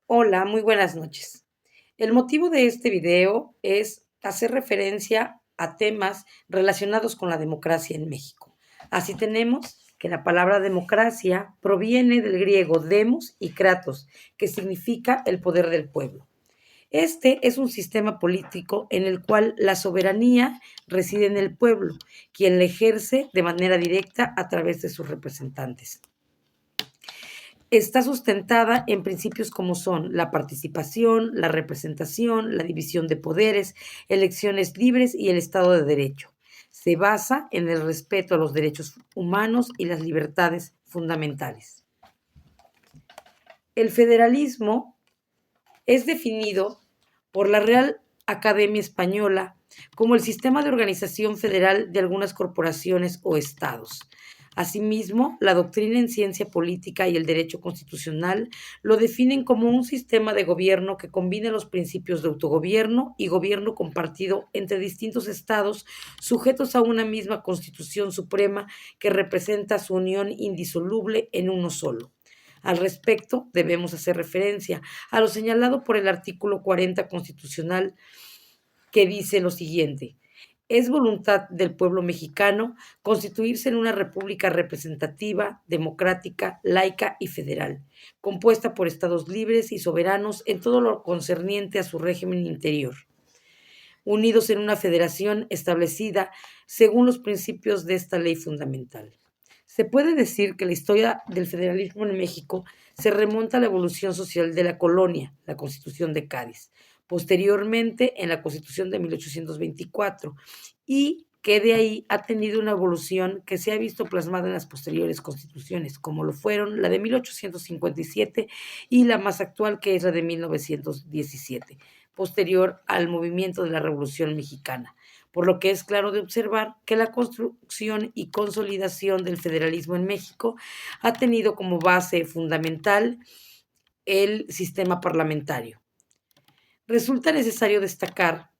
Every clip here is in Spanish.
Hola, muy buenas noches. El motivo de este video es hacer referencia a temas relacionados con la democracia en México. Así tenemos que la palabra democracia proviene del griego demos y kratos, que significa el poder del pueblo. Este es un sistema político en el cual la soberanía reside en el pueblo, quien la ejerce de manera directa a través de sus representantes. Está sustentada en principios como son la participación, la representación, la división de poderes, elecciones libres y el Estado de Derecho. Se basa en el respeto a los derechos humanos y las libertades fundamentales. El federalismo es definido por la Real Academia Española como el sistema de organización federal de algunas corporaciones o estados. Asimismo, la doctrina en ciencia política y el derecho constitucional lo definen como un sistema de gobierno que combina los principios de autogobierno y gobierno compartido entre distintos estados sujetos a una misma constitución suprema que representa su unión indisoluble en uno solo. Al respecto, debemos hacer referencia a lo señalado por el artículo 40 constitucional, que dice lo siguiente: es voluntad del pueblo mexicano constituirse en una república representativa, democrática, laica y federal, compuesta por estados libres y soberanos en todo lo concerniente a su régimen interior, unidos en una federación establecida según los principios de esta ley fundamental. Se puede decir que la historia del federalismo en México se remonta a la evolución social de la colonia, la Constitución de Cádiz, posteriormente en la Constitución de 1824, y que de ahí ha tenido una evolución que se ha visto plasmada en las posteriores constituciones, como lo fueron la de 1857 y la más actual, que es la de 1917, posterior al movimiento de la Revolución Mexicana, por lo que es claro de observar que la construcción y consolidación del federalismo en México ha tenido como base fundamental el sistema parlamentario. Resulta necesario destacar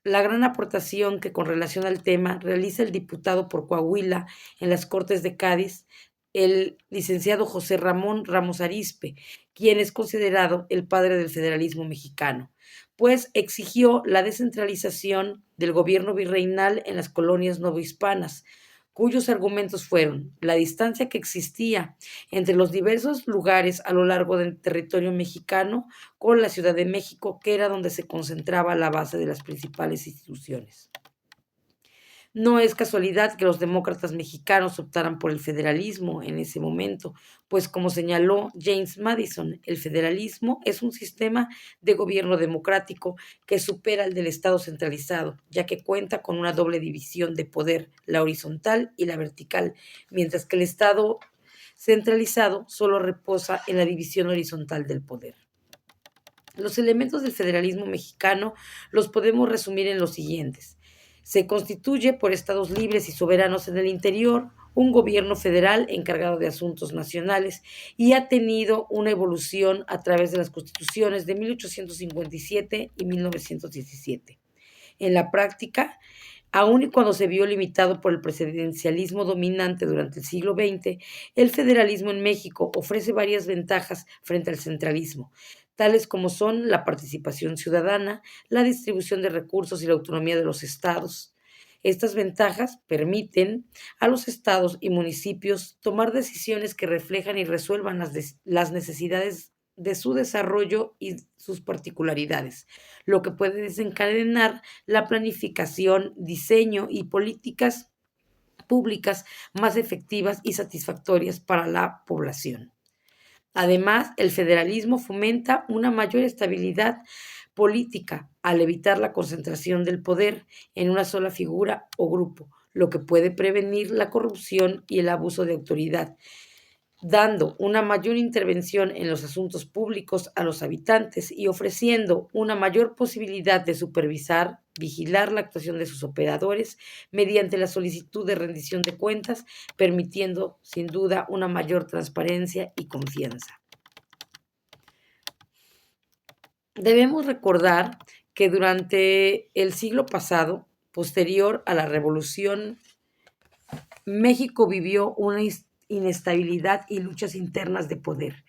la gran aportación que con relación al tema realiza el diputado por Coahuila en las Cortes de Cádiz, el licenciado José Ramón Ramos Arizpe, quien es considerado el padre del federalismo mexicano, pues exigió la descentralización del gobierno virreinal en las colonias novohispanas, cuyos argumentos fueron la distancia que existía entre los diversos lugares a lo largo del territorio mexicano con la Ciudad de México, que era donde se concentraba la base de las principales instituciones. No es casualidad que los demócratas mexicanos optaran por el federalismo en ese momento, pues como señaló James Madison, el federalismo es un sistema de gobierno democrático que supera el del Estado centralizado, ya que cuenta con una doble división de poder, la horizontal y la vertical, mientras que el Estado centralizado solo reposa en la división horizontal del poder. Los elementos del federalismo mexicano los podemos resumir en los siguientes. Se constituye por estados libres y soberanos en el interior, un gobierno federal encargado de asuntos nacionales y ha tenido una evolución a través de las constituciones de 1857 y 1917. En la práctica, aun y cuando se vio limitado por el presidencialismo dominante durante el siglo XX, el federalismo en México ofrece varias ventajas frente al centralismo, tales como son la participación ciudadana, la distribución de recursos y la autonomía de los estados. Estas ventajas permiten a los estados y municipios tomar decisiones que reflejan y resuelvan las necesidades de su desarrollo y sus particularidades, lo que puede desencadenar la planificación, diseño y políticas públicas más efectivas y satisfactorias para la población. Además, el federalismo fomenta una mayor estabilidad política al evitar la concentración del poder en una sola figura o grupo, lo que puede prevenir la corrupción y el abuso de autoridad, dando una mayor intervención en los asuntos públicos a los habitantes y ofreciendo una mayor posibilidad de supervisar, vigilar la actuación de sus operadores mediante la solicitud de rendición de cuentas, permitiendo sin duda una mayor transparencia y confianza. Debemos recordar que durante el siglo pasado, posterior a la Revolución, México vivió una inestabilidad y luchas internas de poder.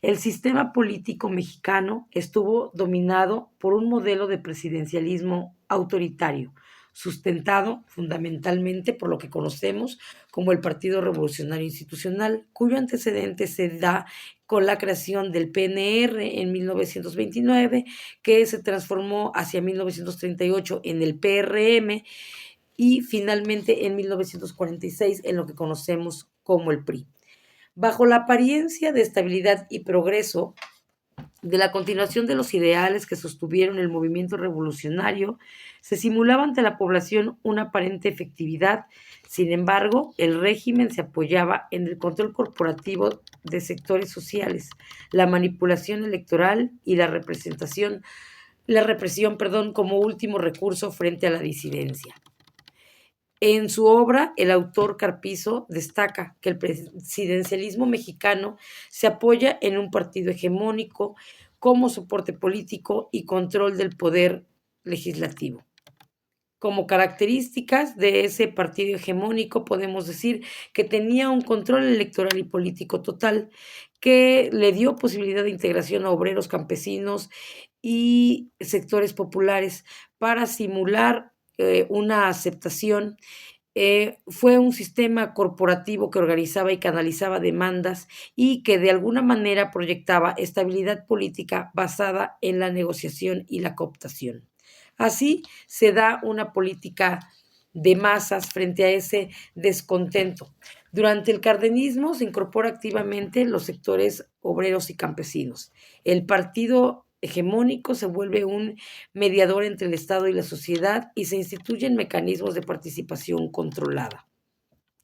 El sistema político mexicano estuvo dominado por un modelo de presidencialismo autoritario, sustentado fundamentalmente por lo que conocemos como el Partido Revolucionario Institucional, cuyo antecedente se da con la creación del PNR en 1929, que se transformó hacia 1938 en el PRM y finalmente en 1946 en lo que conocemos como el PRI. Bajo la apariencia de estabilidad y progreso, de la continuación de los ideales que sostuvieron el movimiento revolucionario, se simulaba ante la población una aparente efectividad. Sin embargo, el régimen se apoyaba en el control corporativo de sectores sociales, la manipulación electoral y la represión, como último recurso frente a la disidencia. En su obra, el autor Carpizo destaca que el presidencialismo mexicano se apoya en un partido hegemónico como soporte político y control del poder legislativo. Como características de ese partido hegemónico podemos decir que tenía un control electoral y político total, que le dio posibilidad de integración a obreros, campesinos y sectores populares para simular una aceptación. Fue un sistema corporativo que organizaba y canalizaba demandas y que de alguna manera proyectaba estabilidad política basada en la negociación y la cooptación. Así se da una política de masas frente a ese descontento. Durante el cardenismo se incorpora activamente los sectores obreros y campesinos. El partido hegemónico se vuelve un mediador entre el Estado y la sociedad y se instituyen mecanismos de participación controlada.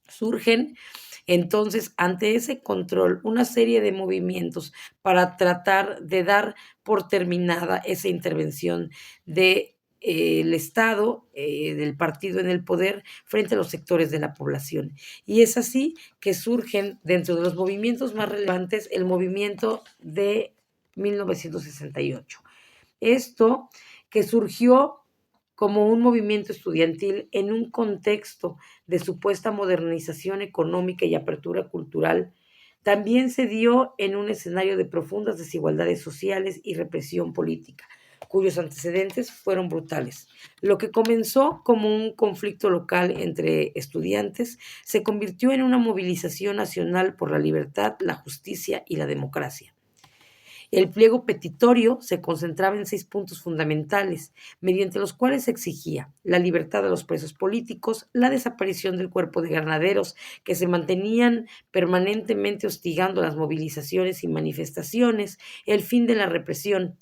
Surgen entonces ante ese control una serie de movimientos para tratar de dar por terminada esa intervención de el Estado, del partido en el poder frente a los sectores de la población. Y es así que surgen dentro de los movimientos más relevantes el movimiento de 1968. Esto que surgió como un movimiento estudiantil en un contexto de supuesta modernización económica y apertura cultural, también se dio en un escenario de profundas desigualdades sociales y represión política, cuyos antecedentes fueron brutales. Lo que comenzó como un conflicto local entre estudiantes se convirtió en una movilización nacional por la libertad, la justicia y la democracia. El pliego petitorio se concentraba en 6 puntos fundamentales, mediante los cuales se exigía la libertad de los presos políticos, la desaparición del cuerpo de granaderos que se mantenían permanentemente hostigando las movilizaciones y manifestaciones, el fin de la represión.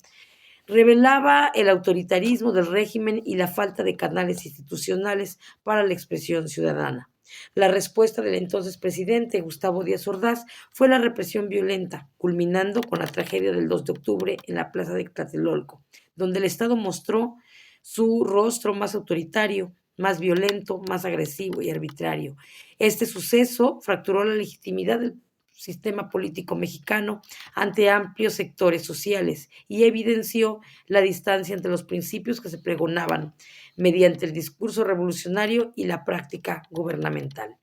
Revelaba el autoritarismo del régimen y la falta de canales institucionales para la expresión ciudadana. La respuesta del entonces presidente Gustavo Díaz Ordaz fue la represión violenta, culminando con la tragedia del 2 de octubre en la plaza de Tlatelolco, donde el Estado mostró su rostro más autoritario, más violento, más agresivo y arbitrario. Este suceso fracturó la legitimidad del sistema político mexicano ante amplios sectores sociales y evidenció la distancia entre los principios que se pregonaban mediante el discurso revolucionario y la práctica gubernamental.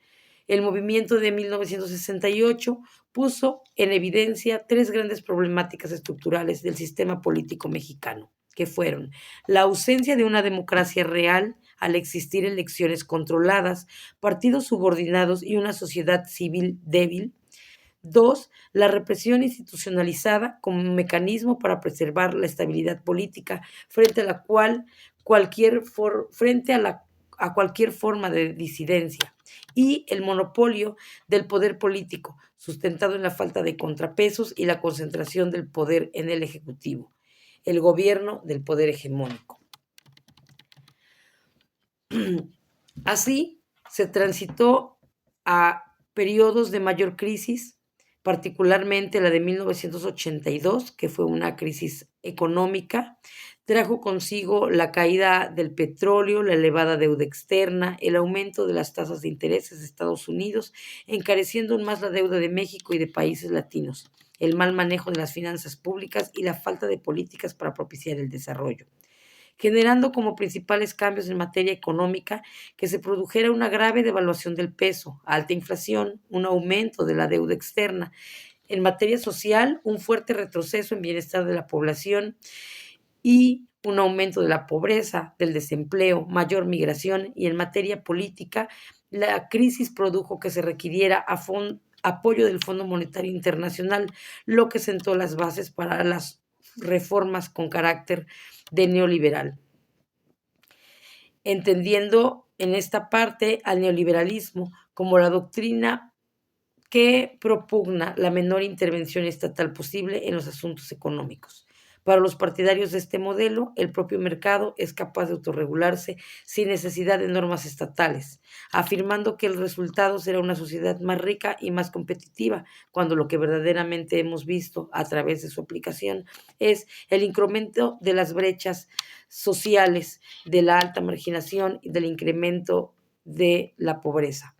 El movimiento de 1968 puso en evidencia 3 grandes problemáticas estructurales del sistema político mexicano, que fueron la ausencia de una democracia real al existir elecciones controladas, partidos subordinados y una sociedad civil débil. 2, la represión institucionalizada como mecanismo para preservar la estabilidad política frente a la cual a cualquier forma de disidencia. Y el monopolio del poder político, sustentado en la falta de contrapesos y la concentración del poder en el Ejecutivo, el gobierno del poder hegemónico. Así se transitó a periodos de mayor crisis, particularmente la de 1982, que fue una crisis económica, trajo consigo la caída del petróleo, la elevada deuda externa, el aumento de las tasas de intereses de Estados Unidos, encareciendo aún más la deuda de México y de países latinos, el mal manejo de las finanzas públicas y la falta de políticas para propiciar el desarrollo, generando como principales cambios en materia económica que se produjera una grave devaluación del peso, alta inflación, un aumento de la deuda externa, En materia social, un fuerte retroceso en bienestar de la población y un aumento de la pobreza, del desempleo, mayor migración, y en materia política, la crisis produjo que se requiriera apoyo del Fondo Monetario Internacional, lo que sentó las bases para las reformas con carácter de neoliberal, entendiendo en esta parte al neoliberalismo como la doctrina que propugna la menor intervención estatal posible en los asuntos económicos. Para los partidarios de este modelo, el propio mercado es capaz de autorregularse sin necesidad de normas estatales, afirmando que el resultado será una sociedad más rica y más competitiva, cuando lo que verdaderamente hemos visto a través de su aplicación es el incremento de las brechas sociales, de la alta marginación y del incremento de la pobreza.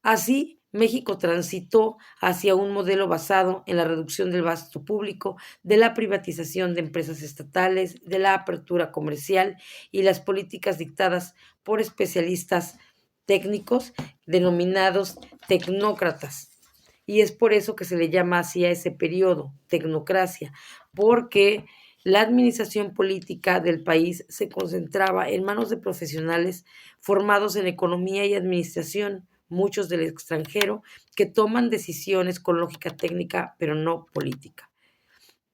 Así, México transitó hacia un modelo basado en la reducción del gasto público, de la privatización de empresas estatales, de la apertura comercial y las políticas dictadas por especialistas técnicos denominados tecnócratas. Y es por eso que se le llama así a ese periodo, tecnocracia, porque la administración política del país se concentraba en manos de profesionales formados en economía y administración, muchos del extranjero, que toman decisiones con lógica técnica, pero no política.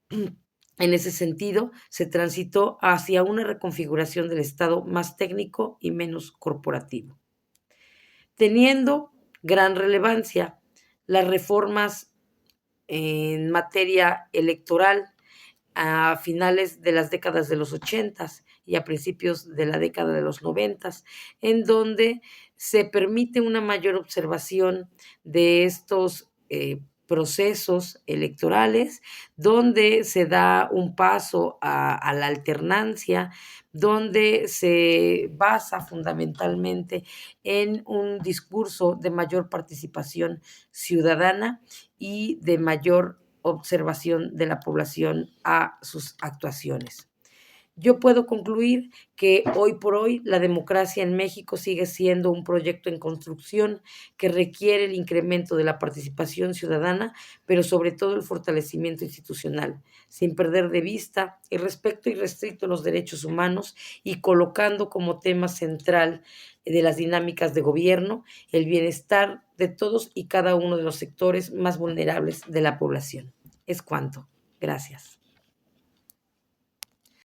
En ese sentido, se transitó hacia una reconfiguración del Estado más técnico y menos corporativo. Teniendo gran relevancia las reformas en materia electoral a finales de las décadas de los 80 y a principios de la década de los 90, en donde se permite una mayor observación de estos procesos electorales, donde se da un paso a la alternancia, donde se basa fundamentalmente en un discurso de mayor participación ciudadana y de mayor observación de la población a sus actuaciones. Yo puedo concluir que hoy por hoy la democracia en México sigue siendo un proyecto en construcción que requiere el incremento de la participación ciudadana, pero sobre todo el fortalecimiento institucional, sin perder de vista el respeto irrestricto a los derechos humanos y colocando como tema central de las dinámicas de gobierno el bienestar de todos y cada uno de los sectores más vulnerables de la población. Es cuanto. Gracias.